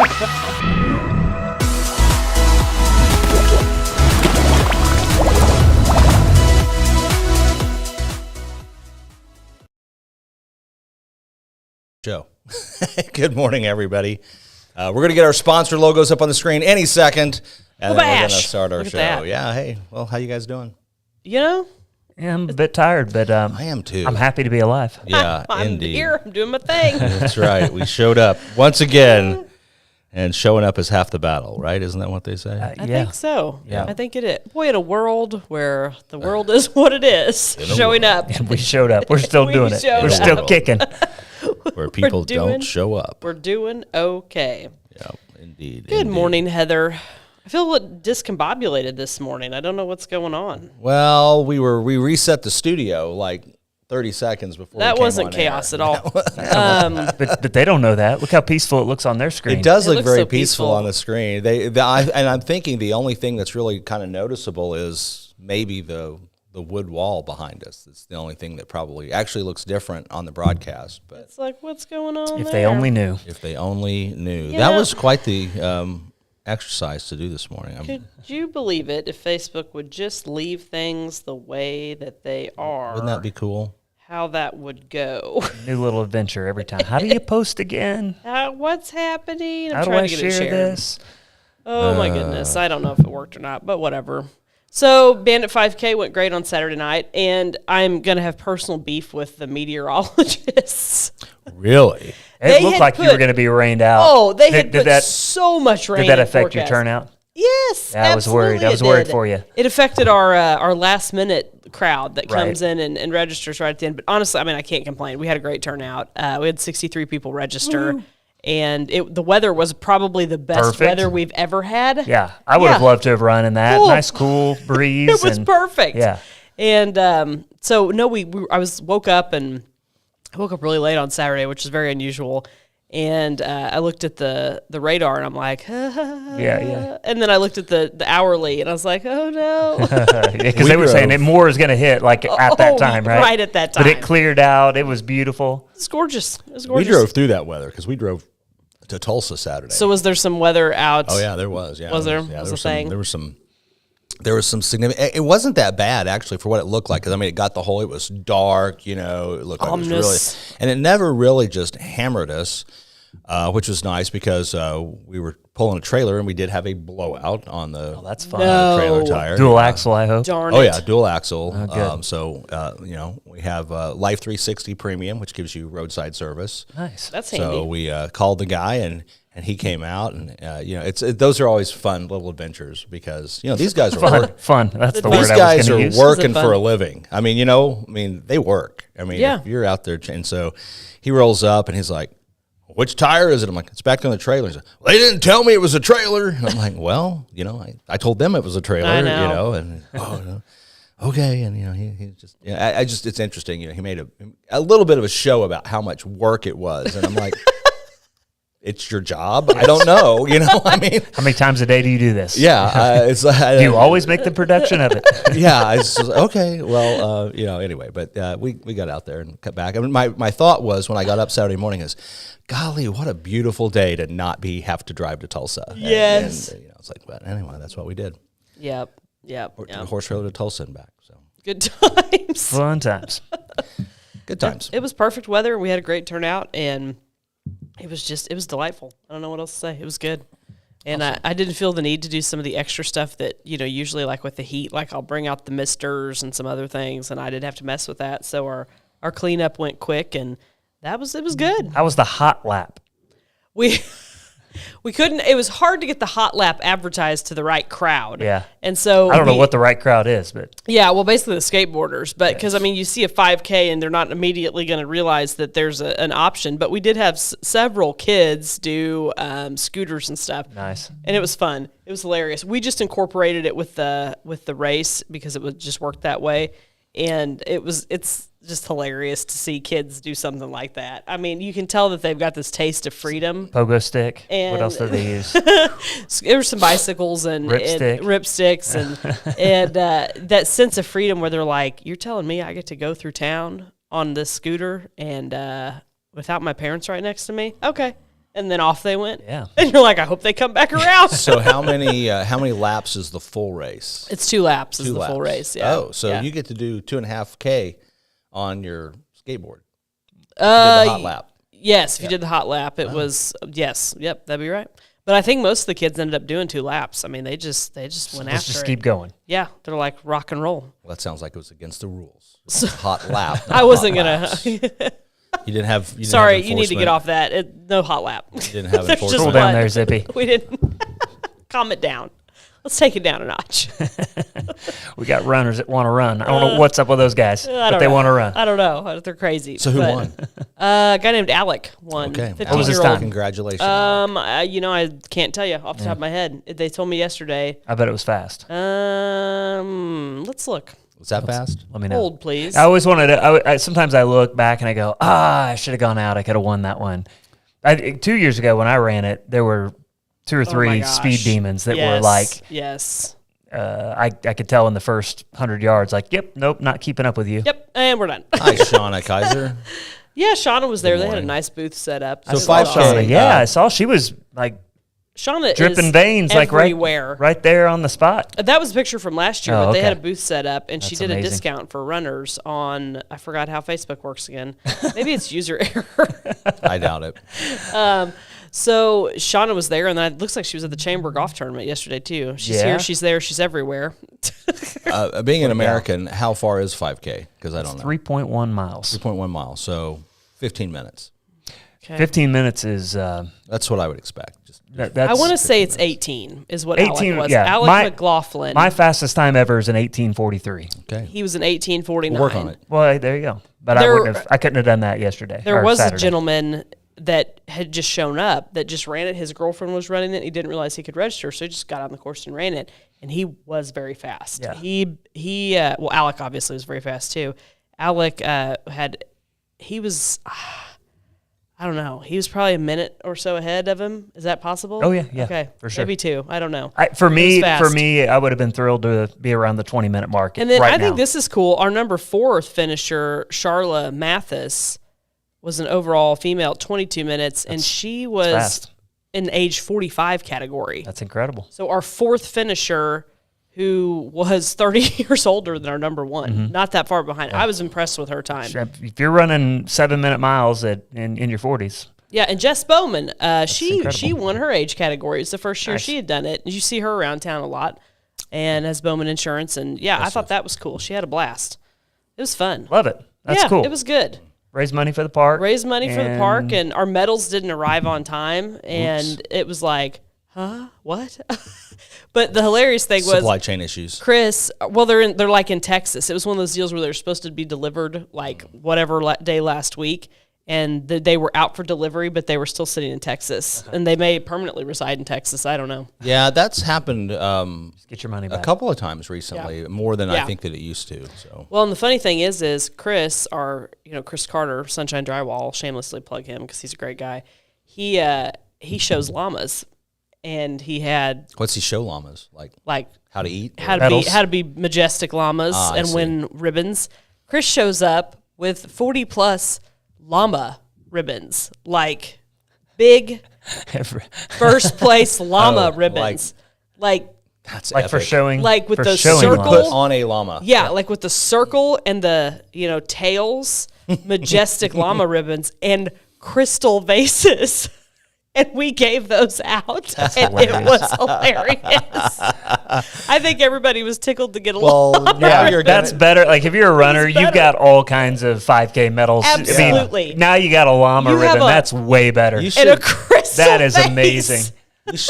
Show. Good morning, everybody. We're going to get our sponsor logos up on the screen any second, and then we're going to start our show. Yeah, hey, well, how you guys doing? You know? Yeah, I'm a bit tired, but I am too. I'm happy to be alive. Yeah, I'm indeed. here. I'm doing my thing. That's right. We showed up once again, and showing up is half the battle, right? Isn't that what they say? I think so. Yeah. I think it is. Boy, in a world where the world is what it is, showing up. And we showed up. We're still doing it. We're still kicking. Where people don't show up. We're doing okay. Yeah, indeed. Good morning, Heather. I feel a little discombobulated this morning. I don't know what's going on. Well, we reset the studio like 30 seconds before that we came wasn't on chaos air. at all. But they don't know that. Look how peaceful it looks on their screen. It does look very so peaceful on the screen. And I'm thinking the only thing that's really kind of noticeable is maybe the wood wall behind us. It's the only thing that probably actually looks different on the broadcast. But It's like, what's going on If there? they only knew. if they only knew. Yeah. That was quite the exercise to do this morning. Could you believe it if Facebook would just leave things the way that they are? Wouldn't that be cool? How that would go. New little adventure every time. How do you post again? What's happening? I'm How do trying I to get it share shared. this? Oh my goodness. I don't know if it worked or not, but whatever. So Bandit 5K went great on Saturday night, and I'm going to have personal beef with the meteorologists. Really? It looked like you were going to be rained out. Oh, they had put so much rain. Did that in affect your forecast. turnout? Yes, Yeah, I was worried. I was worried for you. It affected our last minute crowd that comes in and registers right at the end. But honestly, I mean, I can't complain. We had a great turnout. We had 63 people register, and the weather was probably the best weather we've ever had. Yeah, I would have loved to have run in that. Cool. Nice, cool breeze. It was perfect. Yeah. And so no, I woke up really late on Saturday, which is very unusual. And I looked at the radar, and I'm like, yeah. And then I looked at the hourly, and I was like, oh no. Because they were saying that more is going to hit like at that time, right? Right at that time. But it cleared out. It was beautiful. It's gorgeous. It was We gorgeous. drove through that weather because we drove to Tulsa Saturday. So was there some weather out? Oh yeah, there was. Yeah, Was there? Yeah, Was a thing? There was some significant. It wasn't that bad actually for what it looked like. Because I mean, it got the whole. It was dark. You know, it looked like it was really, and it never really just hammered us, which was nice because we were pulling a trailer and we did have a blowout on the. Oh, that's fun. Trailer tire. Dual axle, I hope. Darn Oh it. yeah, dual axle. good. So you know, we have Life 360 Premium, which gives you roadside service. Nice. That's handy. So we called the guy and he came out and you know those are always fun little adventures because you know these guys are Fun. That's the these word I guys was are going to use. working fun? for a living. I mean, you know, they work. I mean, Yeah. if you're out there, and so he rolls up and he's like, "Which tire is it?" I'm like, "It's back on the trailer." He's like, "Well, they didn't tell me it was a trailer." And I'm like, "Well, you know, I told them it was a trailer." I know. You know, and no. Okay, and you know, he just, you know, I just, it's interesting. You know, he made a little bit of a show about how much work it was, and I'm like, it's your job. I don't know. You know, I mean, How many times a day do you do this? yeah, it's like, Do you always make the production of it? yeah, it's just, okay. Well, you know, anyway, but we got out there and cut back. I mean, my thought was when I got up Saturday morning is, golly, what a beautiful day to not have to drive to Tulsa. Yes. And, you know, it's like, but anyway, that's what we did. Yep. Horse trailer to Tulsa and back. So Good times. Fun times. good times. It was perfect weather. We had a great turnout, and it was delightful. I don't know what else to say. It was good. And awesome. I didn't feel the need to do some of the extra stuff that, you know, usually like with the heat, like I'll bring out the misters and some other things, and I didn't have to mess with that. So our cleanup went quick, and it was good. How was the hot lap? We couldn't. It was hard to get the hot lap advertised to the right crowd. Yeah. And so I don't know what the right crowd is, but yeah, well, basically the skateboarders, but because I mean, you see a 5K and they're not immediately going to realize that there's an option. But we did have several kids do scooters and stuff. Nice. And it was fun. It was hilarious. We just incorporated it with the race because it would just work that way, and it's just hilarious to see kids do something like that. I mean, you can tell that they've got this taste of freedom. Pogo stick. And what else did they use? There were some bicycles and ripsticks and that sense of freedom where they're like, you're telling me I get to go through town on this scooter and without my parents right next to me? Okay. And then off they went. Yeah. And you're like, I hope they come back around. So how many laps is the full race? It's 2 laps is 2 the laps. full race. Yeah. Oh, so yeah. you get to do 2.5K on your skateboard. You did the hot lap. Yes, if you did the hot lap, it was yes. Yep, that'd be right. But I think most of the kids ended up doing 2 laps. I mean, they just went after Let's just it. keep going. Yeah, they're like rock and roll. Well, that sounds like it was against the rules. Hot lap. I wasn't gonna. You didn't have. Sorry, you need to get off that. No hot lap. You didn't have There's enforcement. just Cool down one. there, Zippy. We didn't. Calm it down. Let's take it down a notch. We got runners that want to run. I don't know what's up with those guys, but they want to run. I don't know. They're crazy. So who won? A guy named Alec won. Okay. 15 What was his year old. time? Congratulations. I can't tell you off the top of my head. They told me yesterday. I bet it was fast. Let's look. Was that fast? Let me know. Hold, please. I always wanted to. Sometimes I look back and I go, I should have gone out. I could have won that one. 2 years ago when I ran it, there were 2 or 3 gosh. speed demons that were Yes, like, yes. I could tell in the first 100 yards, like, yep, nope, not keeping up with you. Yep, and we're done. Hi, Shauna Kaiser. Yeah, Shauna was there. They had a morning. nice booth set up. So I saw 5K. Shauna. Yeah, I saw she was like Shauna dripping is veins, like everywhere. right there on the spot. That was a picture from last year, Oh, but they had a okay. booth set up, and she That's did a amazing. discount for runners on, I forgot how Facebook works again. Maybe it's user error. I doubt it. So Shauna was there, and then it looks like she was at the Chamber golf tournament yesterday, too. She's Yeah. here, she's there, she's everywhere. Being an American, how far is 5K? Because I don't know. 3.1 miles. 3.1 miles, so 15 minutes. Okay. 15 minutes is That's what I would expect. Just that's. I want to say it's 18 is what 18, Alec was. yeah. Alec McLaughlin. My fastest time ever is an 18:43. okay. He was an 18:49. We'll work on it. Well, there you go. But I couldn't have done that yesterday. There or was Saturday. a gentleman that had just shown up that just ran it. His girlfriend was running it. He didn't realize he could register, so he just got on the course and ran it. And he was very fast. Yeah. Well, Alec obviously was very fast too. Alec I don't know. He was probably a minute or so ahead of him. Is that possible? Oh, yeah, yeah, Okay, for sure. Maybe 2. I don't know. For me, fast. I would have been thrilled to be around the 20-minute mark. And then right I think now. this is cool. Our number 4 finisher, Charla Mathis, was an overall female at 22 minutes, and she was fast. in age 45 category. That's incredible. So our 4th finisher, who was 30 years older than our number 1, not that far behind. I was impressed with her time. If you're running 7-minute miles in your 40s, Yeah, and Jess Bowman, she incredible. won her age category. It's the first year Nice. she had done it. You see her around town a lot, and has Bowman Insurance. And yeah, I thought that was cool. She had a blast. It was fun. love it. That's yeah, cool. It was good. Raise money for the park. Raise money for the park, and our medals didn't arrive on time, and it was like, huh, what? But the hilarious thing was Supply chain issues. Chris. Well, they're like in Texas. It was one of those deals where they're supposed to be delivered like whatever day last week, and they were out for delivery, but they were still sitting in Texas, and they may permanently reside in Texas. I don't know. Yeah, that's happened Get your money back. a couple of times recently, more than Yeah. I think that it used to. So Well, and the funny thing is Chris, Chris Carter, Sunshine Drywall, I'll shamelessly plug him because he's a great guy. He shows llamas, and he had what's he show llamas like? How to eat? how Medals? to be majestic llamas I and see. win ribbons. Chris shows up with 40 plus llama ribbons, like big first place llama ribbons, like That's like for epic. showing, Like with for the showing circle- llamas. Put on a llama. yeah, like with the circle and the tails, majestic llama ribbons and crystal vases. And we gave those out, and it was hilarious. I think everybody was tickled to get a Well, llama. now Yeah, you're that's gonna, better. Like if you're a runner, It's you've better. got all kinds of 5K medals. I mean, Absolutely. now you got a llama You have ribbon. That's way better. You And a should, crystal That is vase. amazing.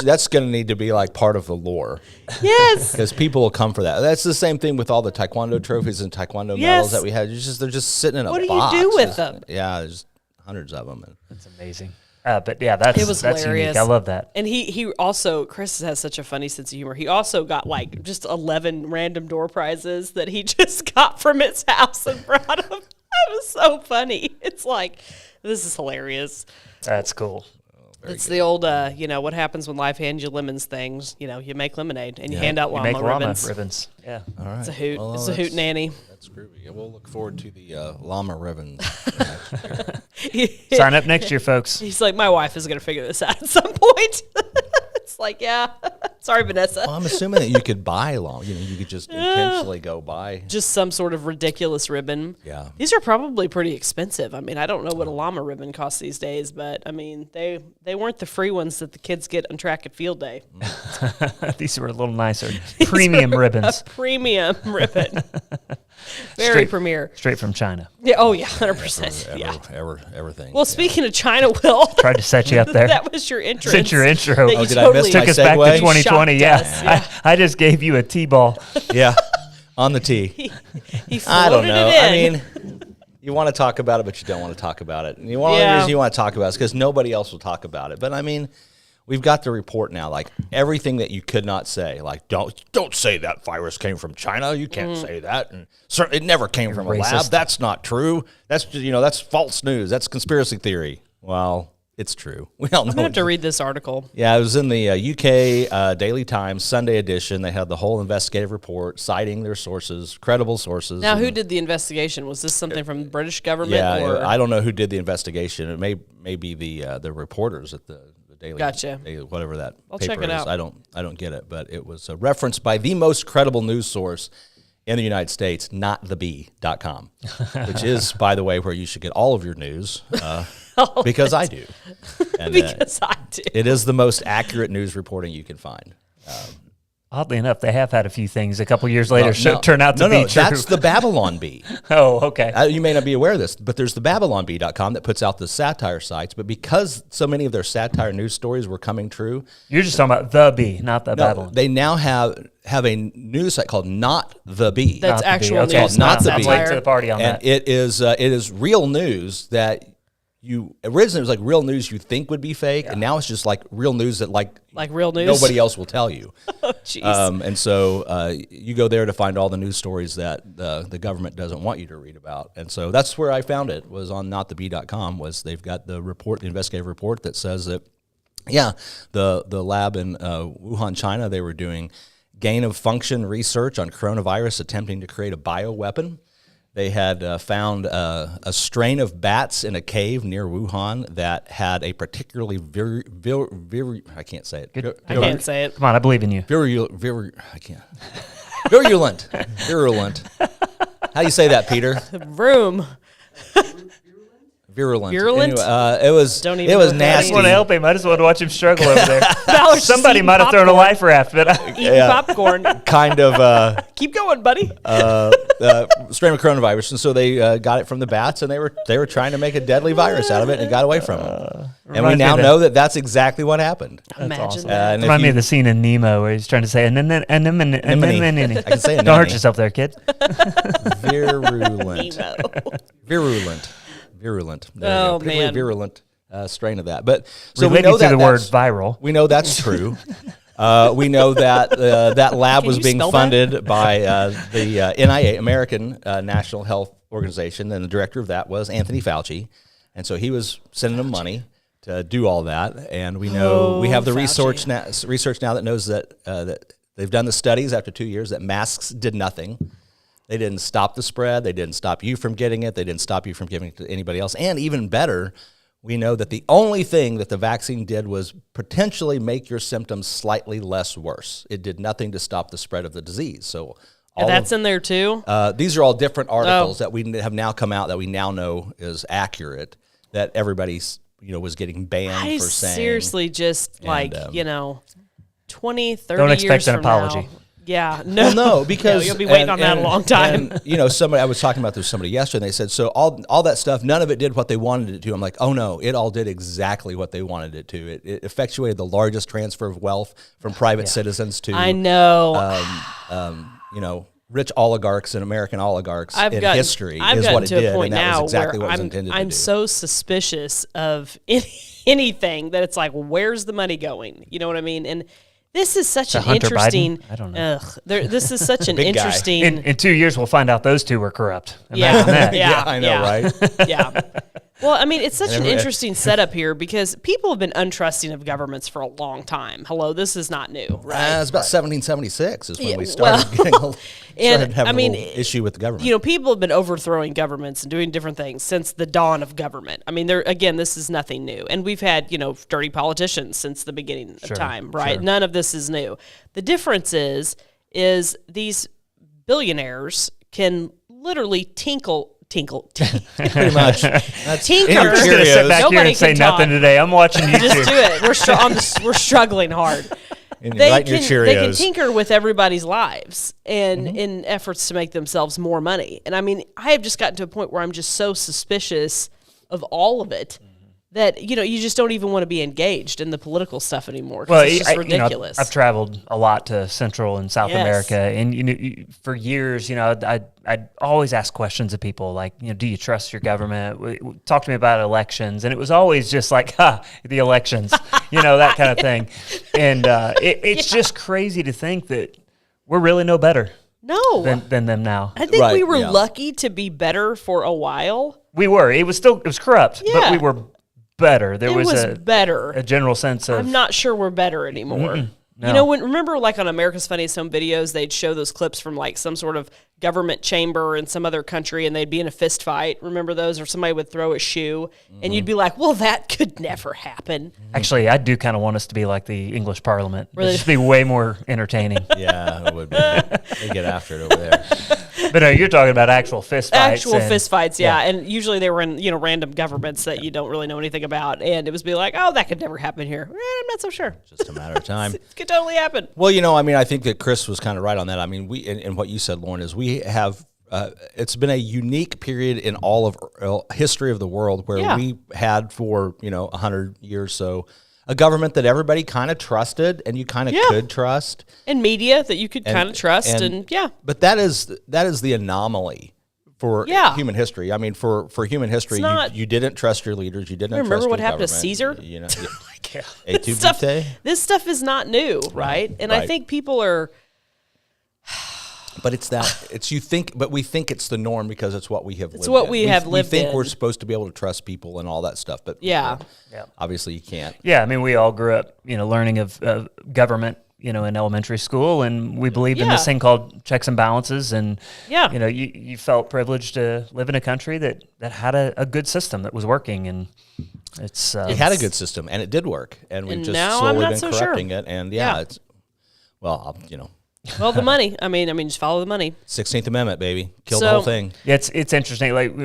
that's going to need to be like part of the lore Yes. because people will come for that. That's the same thing with all the taekwondo trophies and taekwondo Yes. medals that we had. They're just sitting in a What do you box. do with them? Yeah, there's hundreds of them. That's amazing. But yeah, that's It was that's hilarious. unique. I love that. And he also, Chris has such a funny sense of humor. He also got like just 11 random door prizes that he just got from his house and brought them. That was so funny. It's like, this is hilarious. That's cool. It's the old, what happens when life hands you lemons things. You make lemonade and you hand out You llama make llama ribbons. ribbons. Yeah. All right. It's a hoot. Well, it's a hoot nanny. That's groovy. We'll look forward to the llama ribbons. Sign up next year, folks. He's like, my wife is going to figure this out at some point. It's like, yeah. Sorry, Vanessa. Well, I'm assuming that you could buy llama. You could just intentionally go buy. Just some sort of ridiculous ribbon. Yeah. These are probably pretty expensive. I mean, I don't know what a llama ribbon costs these days, but I mean, they weren't the free ones that the kids get on track and field day. These were a little nicer. Premium ribbons. A premium ribbon. Very premier. Straight from China. Yeah. Oh, yeah. 100%. Yeah. Everything. Well, speaking of China, Will. Tried to set you up there. That was your entrance. Since your intro. That you did I miss totally Took us back to segue? 2020. Shocked us, Yeah. I just gave you a T-ball. Yeah, on the tee. He floated I don't know. it in. I mean, you want to talk about it, but you don't want to talk about it. And one of the reasons you want to talk about it is because nobody else will talk about it. But I mean, we've got the report now, like everything that you could not say, like don't say that virus came from China. You can't say that, and certainly it never came from a lab. That's not true. That's just, that's false news. That's conspiracy theory. Well, it's true. We all know. I'm going to have to read this article. Yeah, it was in the UK Daily Times Sunday edition. They had the whole investigative report citing their sources, credible sources. Now, who did the investigation? Was this something from the British government? Yeah, or? I don't know who did the investigation. It may be the reporters at the Daily. Gotcha. Whatever that I'll paper check it is. out. I don't get it, but it was referenced by the most credible news source in the United States, notthebee.com, which is, by the way, where you should get all of your news. Because I do. And, Because I do. it is the most accurate news reporting you can find. Oddly enough, they have had a few things a couple years later turn out to be true. That's the Babylon Bee. Oh, okay. You may not be aware of this, but there's the BabylonBee.com that puts out the satire sites. But because so many of their satire news stories were coming true, You're just talking about the Bee, not the Babylon. they now have a news site called Not the Bee. That's Not the Bee. actual Okay, news, not the I'm Bee. late to the party on And that. it is real news that originally it was like real news you think would be fake, and now it's just like real news that like real news? nobody else will tell you. Oh, jeez. And so you go there to find all the news stories that the government doesn't want you to read about. And so that's where I found it, was on notthebee.com. Was they've got the report, the investigative report that says that, yeah, the lab in Wuhan, China, they were doing gain of function research on coronavirus, attempting to create a bioweapon. They had found a strain of bats in a cave near Wuhan that had a particularly I can't say it. I can't say it. Come on, I believe in you. Virulent. How do you say that, Peter? Room. Virulent. Virulent? Anyway, it was Don't even it know was what that I nasty. just want to help him. I just want to watch him struggle over there. Valor's just Somebody eating might have thrown a popcorn. life raft, but Eating popcorn. Kind of Keep going, buddy. strain of coronavirus, and so they got it from the bats, and they were trying to make a deadly virus out of it, and it got away from them. And we reminds me now of that. know that that's exactly what happened. Imagine awesome. that. And if remind me you- of the scene in Nemo where he's trying to say Anemone. I can say Don't hurt anemone. yourself there, kid. Virulent. Nemo. Virulent. There you Oh, go. Particularly man. virulent strain of that. But so Related we know to that the word that's- viral. We know that's true. We know that that lab Can was you being spell that? funded by the NIH, American National Health Organization, and the director of that was Anthony Fauci. And so he was sending them money to do all that. And we know we have the research now that knows that that they've done the studies after 2 years that masks did nothing. They didn't stop the spread. They didn't stop you from getting it. They didn't stop you from giving it to anybody else. And even better, we know that the only thing that the vaccine did was potentially make your symptoms slightly less worse. It did nothing to stop the spread of the disease. So all That's in there too. these are all different articles that we have now come out that we now know is accurate, that everybody's was getting banned I for saying. seriously just 20, 30 Don't years expect an from apology. now. Yeah, no, Well, no, because you'll be waiting on that a long time. And, somebody I was talking about this with somebody yesterday, and they said, so all that stuff, none of it did what they wanted it to. I'm like, oh no, it all did exactly what they wanted it to. It effectuated the largest transfer of wealth from private citizens to I know. rich oligarchs and American oligarchs I've in gotten, history I've is gotten what it to a did, point and that now was exactly where what it was intended to I'm do. so suspicious of anything that it's like, where's the money going? You know what I mean? And this is such an Hunter interesting. Biden? I don't know. This is such an Big guy. interesting. In 2 years, we'll find out those two were corrupt. Yeah, Imagine that. yeah, I know, right? Yeah. Well, I mean, it's such an interesting setup here because people have been untrusting of governments for a long time. Hello, this is not new, right? It's about 1776 is when we started having a little issue with the government. You know, people have been overthrowing governments and doing different things since the dawn of government. I mean, this is nothing new. And we've had, dirty politicians since the beginning of time, right? Sure. None of this is new. The difference is these billionaires can literally tinkle. Pretty much. That's tinker. I'm just going to sit back here and say nothing today. I'm watching you. Just do it. We're struggling hard. They can tinker with everybody's lives and in efforts to make themselves more money. And I mean, I have just gotten to a point where I'm just so suspicious of all of it that, you just don't even want to be engaged in the political stuff anymore. Well, it's just ridiculous. I've traveled a lot to Central and South America, and for years, I'd always ask questions of people like, do you trust your government? Talk to me about elections, and it was always just like, the elections, that kind of thing. And it's just crazy to think that we're really no better. No. Than them now. I think we were lucky to be better for a while. We were. It was corrupt, but we were better. There was better. A general sense of. I'm not sure we're better anymore. No. Remember like on America's Funniest Home Videos, they'd show those clips from like some sort of government chamber in some other country and they'd be in a fist fight. Remember those? Or somebody would throw a shoe and you'd be like, well, that could never happen. Actually, I do kind of want us to be like the English Parliament. It'd just be way more entertaining. Yeah, it would be. They get after it over there. But no, you're talking about actual fist fights. Fist fights, yeah. And usually they were in, random governments that you don't really know anything about. And it was be like, oh, that could never happen here. I'm not so sure. Just a matter of time. It could totally happen. Well, I think that Chris was kind of right on that. I mean, and what you said, Lauren, is we have, it's been a unique period in all of history of the world where we had for, 100 years so, a government that everybody kind of trusted and you kind of could trust. And media that you could kind of trust But that is the anomaly for human history. I mean, for human history, you didn't trust your leaders. You didn't trust your happened to Caesar? This stuff is not new, right? And I think people are... But we think it's the norm because it's what we have lived in. It's what we have lived in. We think we're supposed to be able to trust people and all that stuff, but obviously you can't. Yeah, I mean, we all grew up, learning of government, in elementary school, and we believed in this thing called checks and balances, and you felt privileged to live in a country that had a good system that was working, and it had a good system, and it did work, and we've just slowly been corrupting it, and it's well, the money. I mean, just follow the money. 16th Amendment, baby. Kill the whole thing. Yeah, it's interesting. Like,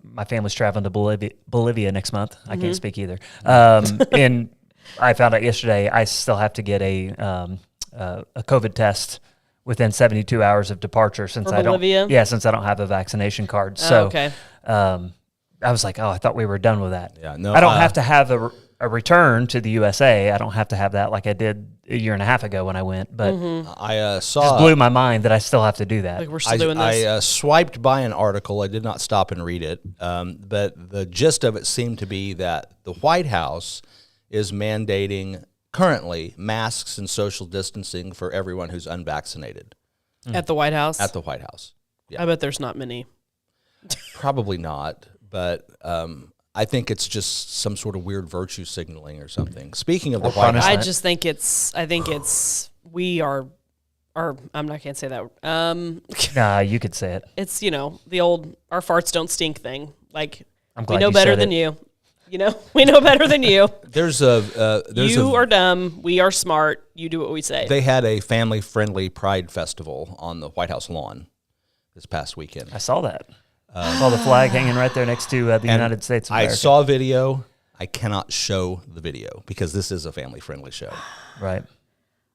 my family's traveling to Bolivia next month. I can't speak either. And I found out yesterday I still have to get a COVID test within 72 hours of departure since I don't have a vaccination card. So, I was like, I thought we were done with that. Yeah, no, I don't have to have a return to the USA. I don't have to have that like I did a year and a half ago when I went. But I saw just blew my mind that I still have to do that. Like we're still doing this. I swiped by an article. I did not stop and read it. But the gist of it seemed to be that the White House is mandating currently masks and social distancing for everyone who's unvaccinated. At the White House? At the White House. Yeah. I bet there's not many. Probably not, but I think it's just some sort of weird virtue signaling or something. Speaking of the White House, I think it's we are I'm not can't say that. Nah, you could say it. It's the old our farts don't stink thing. Like I'm glad we know better than you. We know better than you. You are dumb. We are smart. You do what we say. They had a family-friendly Pride Festival on the White House lawn this past weekend. I saw that. I saw the flag hanging right there next to the United States of America. I saw a video. I cannot show the video because this is a family-friendly show. Right.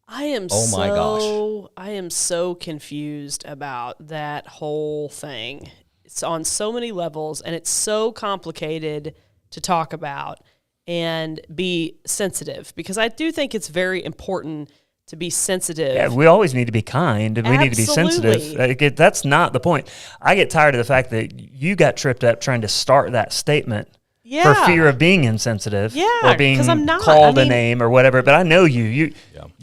I am so confused about that whole thing. It's on so many levels, and it's so complicated to talk about and be sensitive, because I do think it's very important to be sensitive. Yeah, we always need to be kind, and we need to be sensitive. That's not the point. I get tired of the fact that you got tripped up trying to start that statement for fear of being insensitive or being 'cause I'm not. called a name or whatever. But I know you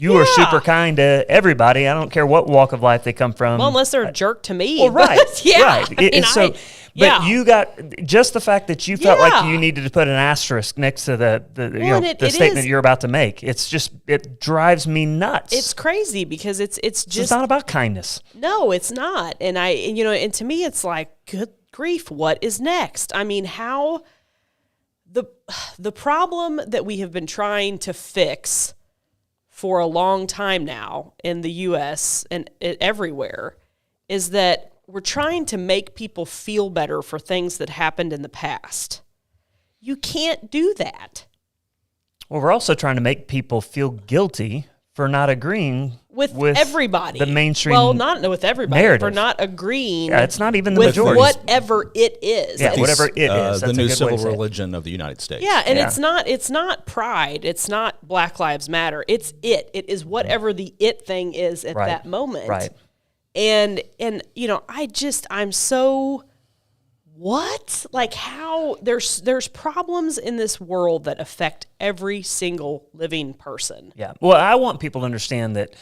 are super kind to everybody. I don't care what walk of life they come from. Well, unless they're a jerk to me. Well, right. Yeah. Right. But you got just the fact that you felt like you needed to put an asterisk next to the statement you're about to make. It's just, it drives me nuts. It's crazy because it's not about kindness. No, it's not. And and to me, it's like, good grief, what is next? I mean, how the problem that we have been trying to fix for a long time now in the U.S. and everywhere is that we're trying to make people feel better for things that happened in the past. You can't do that. Well, we're also trying to make people feel guilty for not agreeing with everybody. The mainstream not with everybody, narrative. For not agreeing. Yeah, it's not even the with majority. Whatever it is. Yeah, whatever it is. The new civil religion of the United States. Yeah, and it's not pride. It's not Black Lives Matter. It's it. It is whatever the it thing is at that moment. Right. And I'm so what? Like how there's problems in this world that affect every single living person. Yeah. Well, I want people to understand that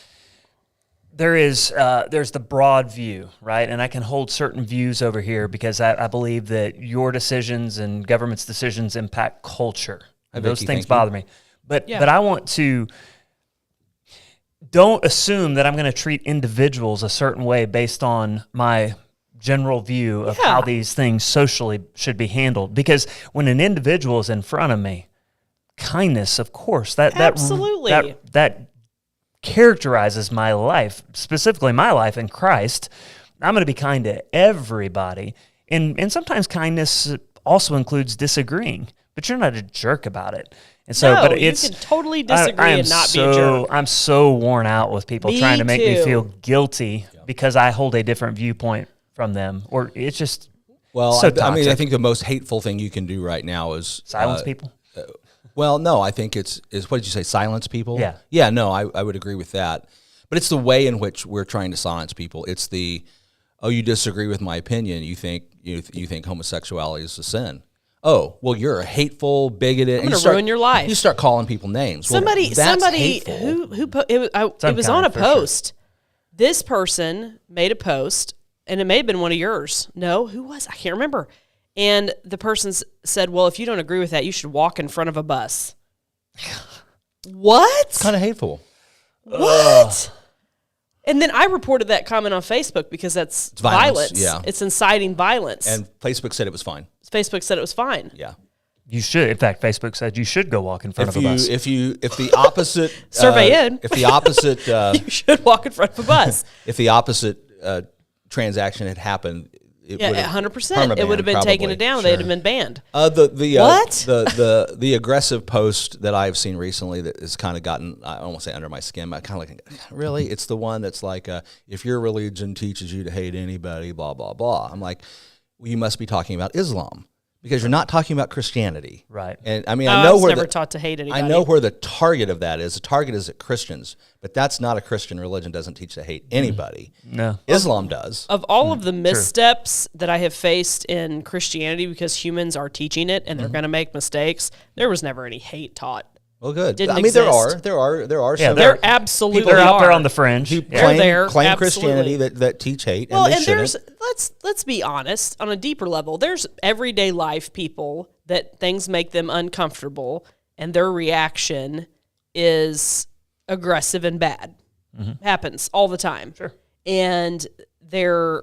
there's the broad view, right? And I can hold certain views over here because I believe that your decisions and government's decisions impact culture. Those things bother me. But I want to don't assume that I'm going to treat individuals a certain way based on my general view of how these things socially should be handled. Because when an individual is in front of me, kindness, of course, absolutely that characterizes my life, specifically my life in Christ. I'm going to be kind to everybody. And sometimes kindness also includes disagreeing, but you're not a jerk about it. And so, no, but it's, you can totally disagree and not be a jerk. I'm so worn out with people trying to make me feel guilty because I hold a different viewpoint from them, or it's just so toxic. I mean, I think the most hateful thing you can do right now is silence people. Well, no, I think it's what did you say? Silence people? Yeah. Yeah, no, I would agree with that. But it's the way in which we're trying to silence people. It's you disagree with my opinion. You think homosexuality is a sin. Oh, well, you're a hateful, bigoted. I'm going to ruin your life. You start calling people names. Somebody hateful. it was on a post. Sure. This person made a post, and it may have been one of yours. No, who was? I can't remember. And the person said, well, if you don't agree with that, you should walk in front of a bus. What? It's kind of hateful. What? And then I reported that comment on Facebook because that's violence. Yeah. It's inciting violence. And Facebook said it was fine. Facebook said it was fine. Yeah. You should. In fact, Facebook said you should go walk in front of a bus. If the opposite survey in, if the opposite you should walk in front of a bus. If the opposite transaction had happened, 100%. It would have been taken down. Sure. They'd have been banned. What? The aggressive post that I've seen recently that has kind of gotten, I don't want to say under my skin, but kind of like, really? It's the one that's like, if your religion teaches you to hate anybody, blah, blah, blah. I'm like, well, you must be talking about Islam because you're not talking about Christianity. Right. And I mean, I was never taught to hate anybody. I know where the target of that is. The target is at Christians, but that's not a Christian religion. Doesn't teach to hate anybody. No. Islam does. Of all of the missteps that I have faced in Christianity, because humans are teaching it and they're going to make mistakes, there was never any hate taught. Well, good. Didn't I mean, exist. there are Yeah, some. there absolutely people are out there on the fringe who they're claim Christianity that teach hate. Well, and there's let's be honest, on a deeper level, there's everyday life people that things make them uncomfortable, and their reaction is aggressive and bad. Mm-hmm. Happens all the time. Sure. And they're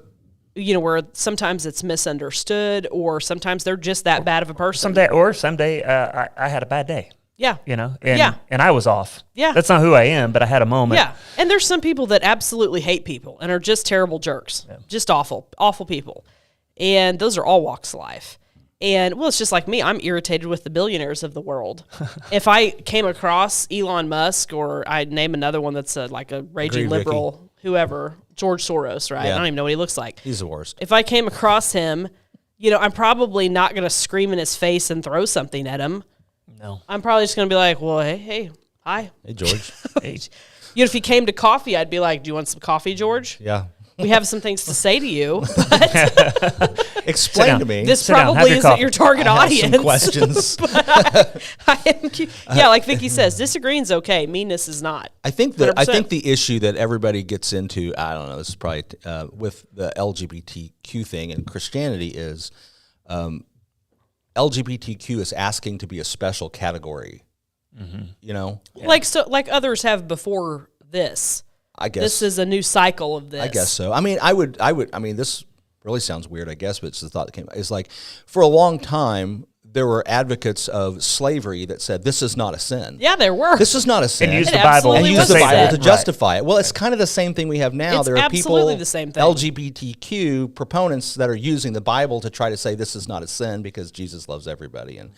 where sometimes it's misunderstood, or sometimes they're just that bad of a person. Someday I had a bad day. Yeah. And I was off. Yeah. That's not who I am, but I had a moment. Yeah. And there's some people that absolutely hate people and are just terrible jerks. Yeah. Just awful people. And those are all walks of life. And, well, it's just like me. I'm irritated with the billionaires of the world. If I came across Elon Musk, or I'd name another one that's like a raging liberal, whoever, George Soros, right? Yeah. I don't even know what he looks like. He's the worst. If I came across him, I'm probably not going to scream in his face and throw something at him. No. I'm probably just going to be like, well, hey, hi. Hey, George. Hey. If he came to coffee, I'd be like, do you want some coffee, George? Yeah. we have some things to say to you, but Explain to me. this Sit down, have probably your isn't coffee. your target I have audience. some questions. Yeah, like Vicky says, disagreeing's okay. Meanness is not. I think 100%. the issue that everybody gets into, I don't know, this is probably with the LGBTQ thing and Christianity is LGBTQ is asking to be a special category. You know, like others have before this. I guess This is a new cycle of this. I guess so. I mean, I mean, this really sounds weird, I guess, but it's the thought that came. It's like for a long time there were advocates of slavery that said this is not a sin. Yeah, there were. This is not a sin. And use It the Bible absolutely and to use was the say that. Bible to Right. justify it. Well, it's kind of the same thing we have now. It's There are absolutely people, the same thing. LGBTQ proponents that are using the Bible to try to say this is not a sin because Jesus loves everybody and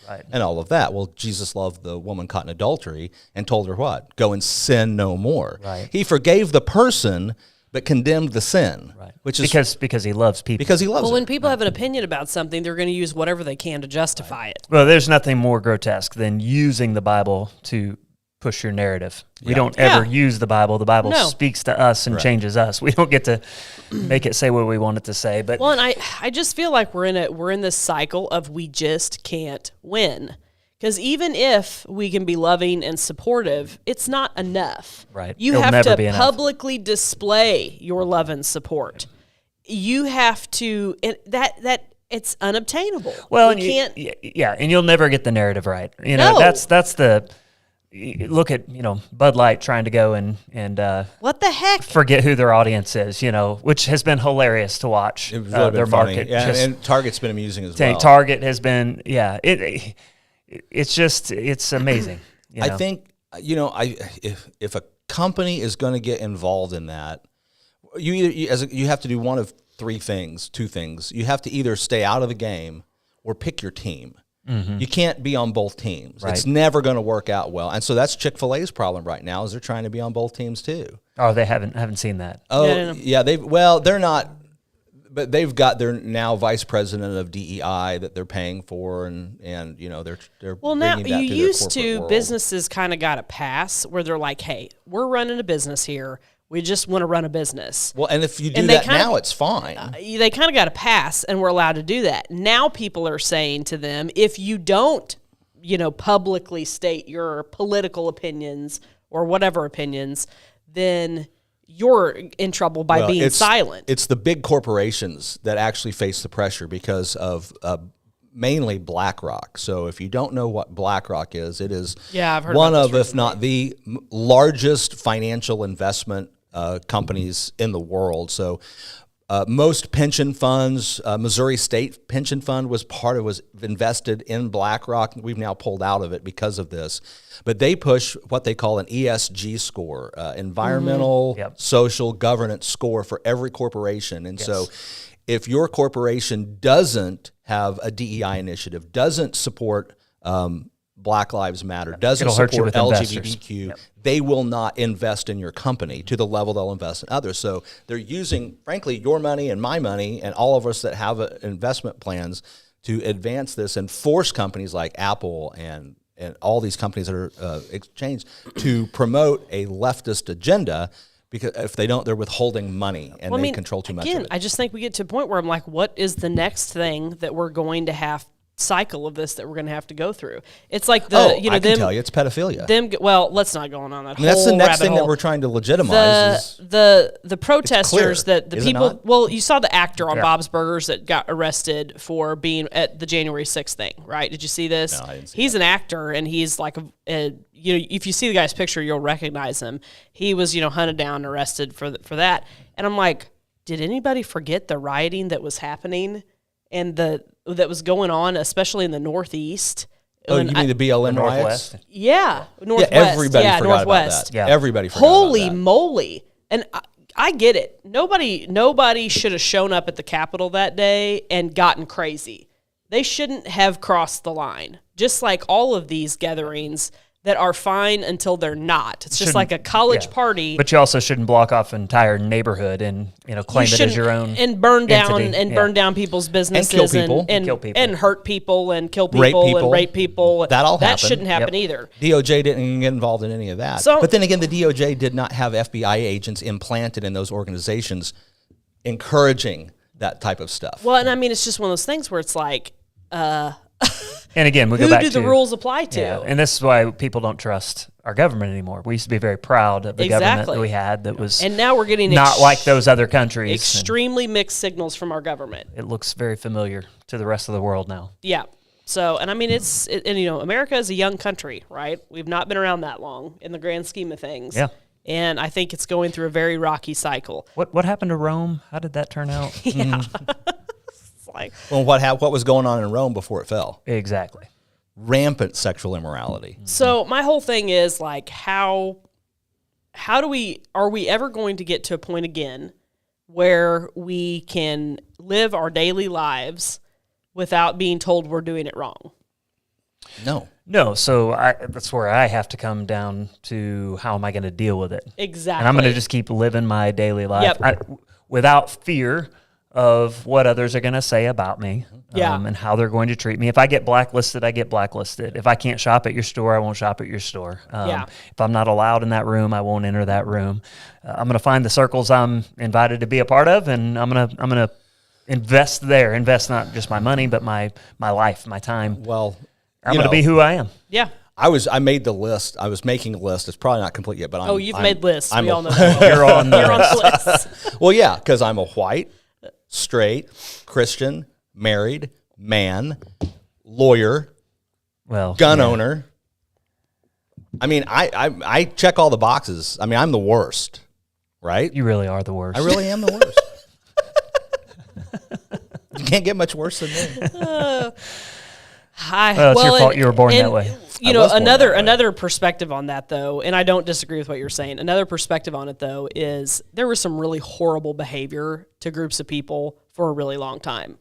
all of that. Well, Jesus loved the woman caught in adultery and told her what? Go and sin no more. Right. He forgave the person but condemned the sin. Right. Which is because he loves people. because he loves Well, it. when people have an opinion about something, they're going to use whatever they can to justify it. Well, there's nothing more grotesque than using the Bible to push your narrative. We don't ever use the Bible. The Bible No. speaks to us and changes us. We don't get to make it say what we want it to say. But Well, and I just feel like we're in this cycle of we just can't win. Because even if we can be loving and supportive, it's not enough. Right. You It'll have never to be enough. publicly display your love and support. You have to that it's unobtainable. well, you can't. yeah, and you'll never get the narrative right. You know, No. that's the look at Bud Light trying to go and What the heck? forget who their audience is. Which has been hilarious to watch. It was really their been funny. market. Yeah, just and Target's been amusing as tank. well. Target has been it's amazing. I think if a company is going to get involved in that, you have to do one of two things. You have to either stay out of the game or pick your team. You can't be on both teams. Right. It's never going to work out well. And so that's Chick-fil-A's problem right now is they're trying to be on both teams too. Oh, they haven't seen that. Oh, No. yeah. They're not, but they've got their now vice president of DEI that they're paying for, and they're Well, now bringing that you to their used corporate to world. businesses kind of got a pass where they're like, "Hey, we're running a business here. We just want to run a business." Well, and if you do And they that kinda- now, it's fine. They kind of got a pass, and we're allowed to do that. Now people are saying to them, if you don't, publicly state your political opinions or whatever opinions, then you're in trouble by being silent. It's the big corporations that actually face the pressure because of mainly BlackRock. So if you don't know what BlackRock is, it is I've heard one about of, this if not the largest financial investment companies in the world. So most pension funds, Missouri State Pension Fund was invested in BlackRock. We've now pulled out of it because of this. But they push what they call an ESG score, environmental, social, governance score for every corporation. And so if your corporation doesn't have a DEI initiative, doesn't support Black Lives Matter, doesn't It'll hurt you support with investors. LGBTQ, they will not invest in your company to the level they'll invest in others. So they're using, frankly, your money and my money and all of us that have investment plans to advance this and force companies like Apple and all these companies that are exchanged to promote a leftist agenda, because if they don't, they're withholding money and they control too much of it. I just think we get to a point where I'm like, what is the next thing that we're going to have cycle of this that we're going to have to go through? It's like I can tell you, it's pedophilia. Well, let's not go on that. That's the next thing that hole. we're trying to legitimize. The protesters clear, that the is it people. not? Well, you saw the actor on Bob's Burgers that got arrested for being at the January 6th thing, right? Did you see this? No, I didn't see He's an actor, and he's like if you see the guy's picture, you'll recognize him. He was hunted down and arrested for that, and I'm like, did anybody forget the rioting that was happening and that was going on, especially in the Northeast? Oh, you mean the BLM riots? Northwest. Yeah, Northwest. Everybody forgot Northwest. about that. Yeah. Everybody forgot Holy about that. moly! And I get it. Nobody should have shown up at the Capitol that day and gotten crazy. They shouldn't have crossed the line. Just like all of these gatherings that are fine until they're not. It's just like a college party. But you also shouldn't block off an entire neighborhood and claim it as your own and burn down entity. and burn down people's businesses kill people. and Kill people. and hurt people and kill Rape people, people. and rape people. That all that happened. shouldn't happen Yep. either. DOJ didn't get involved in any of that. So- but then again, the DOJ did not have FBI agents implanted in those organizations encouraging that type of stuff. Well, and I mean, it's just one of those things where it's like, And again, we go who back do to the rules apply to? Yeah, and this is why people don't trust our government anymore. We used to be very proud of the government that we had that was and now we're getting not like those other countries. Extremely mixed signals from our government. It looks very familiar to the rest of the world now. Yeah. So, and I mean, and you know, America is a young country, right? We've not been around that long in the grand scheme of things. Yeah. And I think it's going through a very rocky cycle. What happened to Rome? How did that turn out? Yeah. It's like, Well, what was going on in Rome before it fell? Exactly. Rampant sexual immorality. so my whole thing is like, are we ever going to get to a point again where we can live our daily lives without being told we're doing it wrong? No, so that's where I have to come down to how am I going to deal with it? Exactly. And I'm going to just keep living my daily life Yep. without fear of what others are going to say about me and how they're going to treat me. If I get blacklisted, I get blacklisted. If I can't shop at your store, I won't shop at your store. If I'm not allowed in that room, I won't enter that room. I'm going to find the circles I'm invited to be a part of, and I'm going to invest there. Invest not just my money, but my life, my time. Well, I'm going to be who I am. Yeah. I made the list. I was making a list. It's probably not complete yet, but You've made lists. We all know that. You're on the You're on list. the list. Well, yeah, because I'm a white, straight, Christian, married, man, lawyer, gun owner. I mean, I check all the boxes. I mean, I'm the worst, right? You really are the worst. I really am the worst. You can't get much worse than me. It's your fault you were born that way. You know, another perspective on that, though, and I don't disagree with what you're saying. Another perspective on it, though, is there was some really horrible behavior to groups of people for a really long time.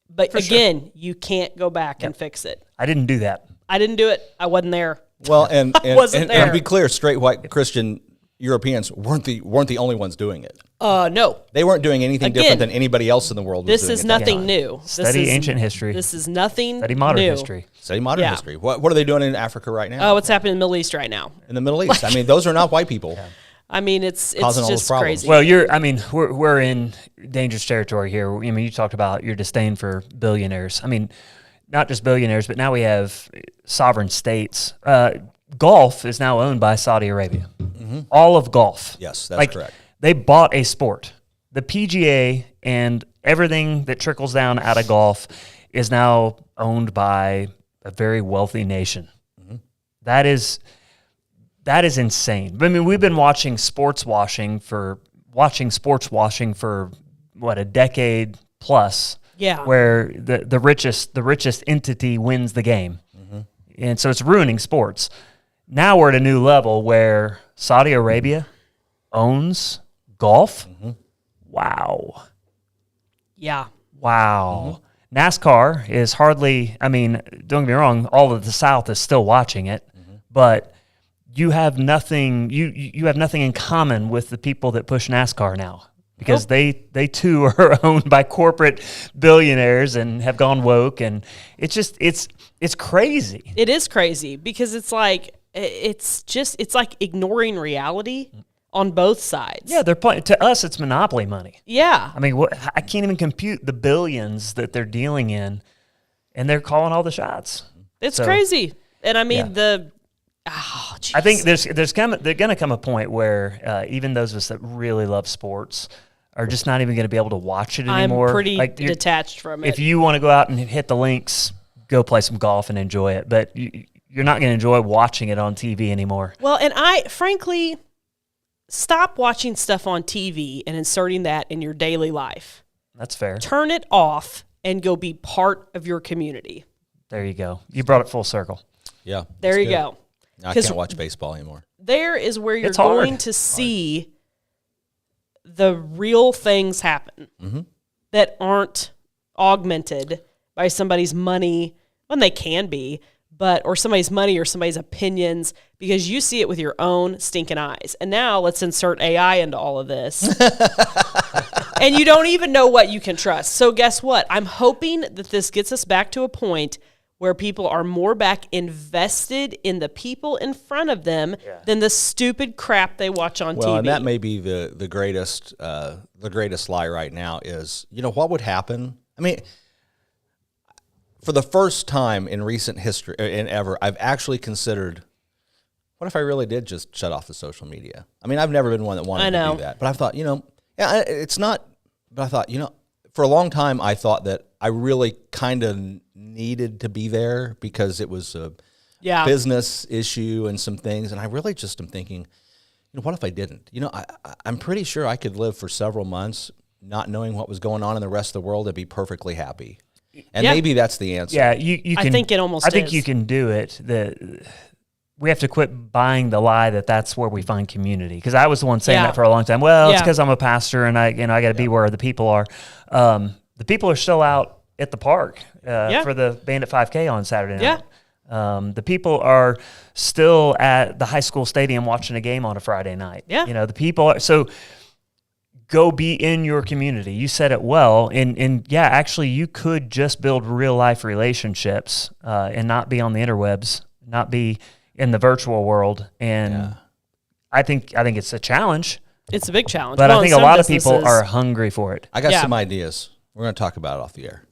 But again, you can't go back and fix it. I didn't do that. I didn't do it. I wasn't there. Well, and wasn't there. And be clear, straight white Christian Europeans weren't the only ones doing it. No. They weren't doing anything different than anybody else in the world. This is nothing new. Study ancient history. This is nothing Study modern new. history. Study modern history. What are they doing in Africa right now? Oh, what's happening in the Middle East right now? In the Middle East. I mean, those are not white people. Yeah. I mean, it's Causing all those just problems. crazy. Well, we're in dangerous territory here. I mean, you talked about your disdain for billionaires. I mean, not just billionaires, but now we have sovereign states. Golf is now owned by Saudi Arabia. Mm-hmm. All of golf. Yes, that's correct. They bought a sport. The PGA and everything that trickles down out of golf is now owned by a very wealthy nation. Mm-hmm. That is insane. I mean, we've been watching sports washing for what, a decade plus. Yeah. Where the richest entity wins the game. Mm-hmm. And so it's ruining sports. Now we're at a new level where Saudi Arabia owns golf. Mm-hmm. Wow. Yeah. Wow. Mm-hmm. NASCAR is hardly, I mean, don't get me wrong, all of the South is still watching it, but you have nothing, you have nothing in common with the people that push NASCAR now. Because they too are owned by corporate billionaires and have gone woke, and it's crazy. It is crazy because it's like ignoring reality on both sides. Yeah, they're playing. To us, it's monopoly money. Yeah, I mean, I can't even compute the billions that they're dealing in, and they're calling all the shots. It's crazy, and I mean I think they're going to come a point where even those of us that really love sports are just not even going to be able to watch it anymore. I'm pretty detached from it. If you want to go out and hit the links, go play some golf and enjoy it. But you're not going to enjoy watching it on TV anymore. Well, and frankly, stop watching stuff on TV and inserting that in your daily life. That's fair. Turn it off and go be part of your community. There you go. You brought it full circle. Yeah. There you go. I can't watch baseball anymore. There is where you're going to see the real things happen that aren't augmented by somebody's money, when they can be, or somebody's money or somebody's opinions, because you see it with your own stinking eyes. And now let's insert AI into all of this. And you don't even know what you can trust. So guess what? I'm hoping that this gets us back to a point where people are more back invested in the people in front of them than the stupid crap they watch on TV. Well, and that may be the greatest lie right now is, what would happen? I mean, for the first time in recent history, and ever, I've actually considered, what if I really did just shut off the social media? I mean, I've never been one that wanted to do that. But I thought, it's not, but I thought, for a long time, I thought that I really kind of needed to be there because it was a business issue and some things. And I really just am thinking, what if I didn't? I'm pretty sure I could live for several months not knowing what was going on in the rest of the world and be perfectly happy. And maybe that's the answer. Yeah, you can. I think it almost I think you can do it. We have to quit buying the lie that that's where we find community. Because I was the one saying that for a long time. Well, it's because I'm a pastor and I got to be where the people are. The people are still out at the park for the Bandit 5K on Saturday night. Yeah. The people are still at the high school stadium watching a game on a Friday night. Yeah. The people are so. Go be in your community. You said it well. And actually, you could just build real life relationships and not be on the interwebs, not be in the virtual world. And I think it's a challenge. It's a big challenge. But I think a lot of people are hungry for it. I got some ideas. We're going to talk about it off the air.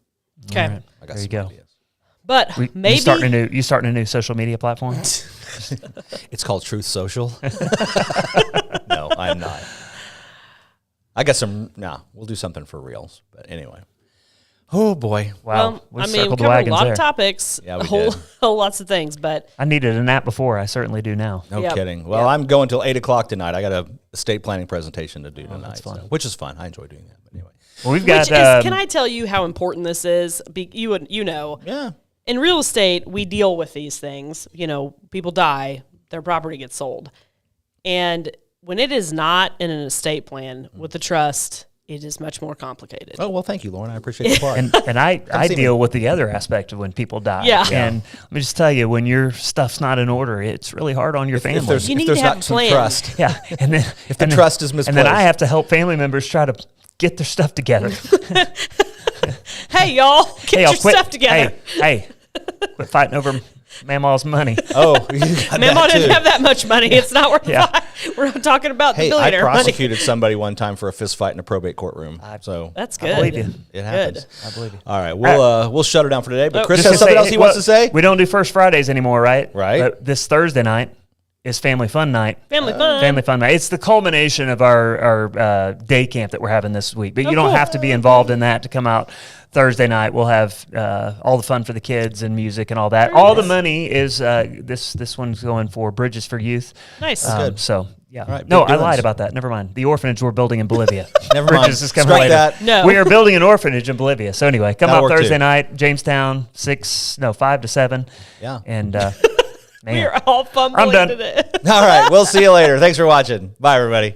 Okay. Right. I got some ideas. But maybe you starting a new social media platform? It's called Truth Social. No, I'm not. I got some. We'll do something for reals. But anyway. Oh boy! Wow. Well, we covered a lot of topics. Yeah, we did. Whole lots of things. But I needed a nap before. I certainly do now. No kidding. Well, I'm going till 8:00 tonight. I got a estate planning presentation to do tonight, that's fun. Which is fun. I enjoy doing that. But anyway, well, we've got. Can I tell you how important this is? Yeah. In real estate, we deal with these things. People die, their property gets sold, and when it is not in an estate plan with the trust, it is much more complicated. Oh, well, thank you, Lauren. I appreciate the plug. and I deal with the other aspect of when people die. Yeah. And let me just tell you, when your stuff's not in order, it's really hard on your family. You need to have a plan. Trust. Yeah. And then if the trust is misplaced. And then I have to help family members try to get their stuff together. Hey, y'all, get your stuff together. Hey, quit fighting over Mama's money. Oh, Mama didn't have that much money. It's not worth it. We're not talking about the billionaire money. I prosecuted somebody one time for a fist fight in a probate courtroom. So that's good. I believe you. It happens. I believe you. All right, we'll shut her down for today. But Chris Just has something else he wants to say. We don't do First Fridays anymore, right? Right. But this Thursday night is Family Fun Night. Family Fun Night. It's the culmination of our day camp that we're having this week. But you don't have to be involved in that to come out Thursday night. We'll have all the fun for the kids and music and all that. All the money is this one's going for Bridges for Youth. Nice. Good. So yeah. Right, no, I lied about that. Never mind. The orphice we're building in Bolivia. Never mind. Bridges is coming Strike later. that. No. We are building an orphanage in Bolivia. So anyway, come That'll out work Thursday too. night, Jamestown, 5 to 7. Yeah. And man, We're all fumbling I'm done. today. All right. We'll see you later. Thanks for watching. Bye, everybody.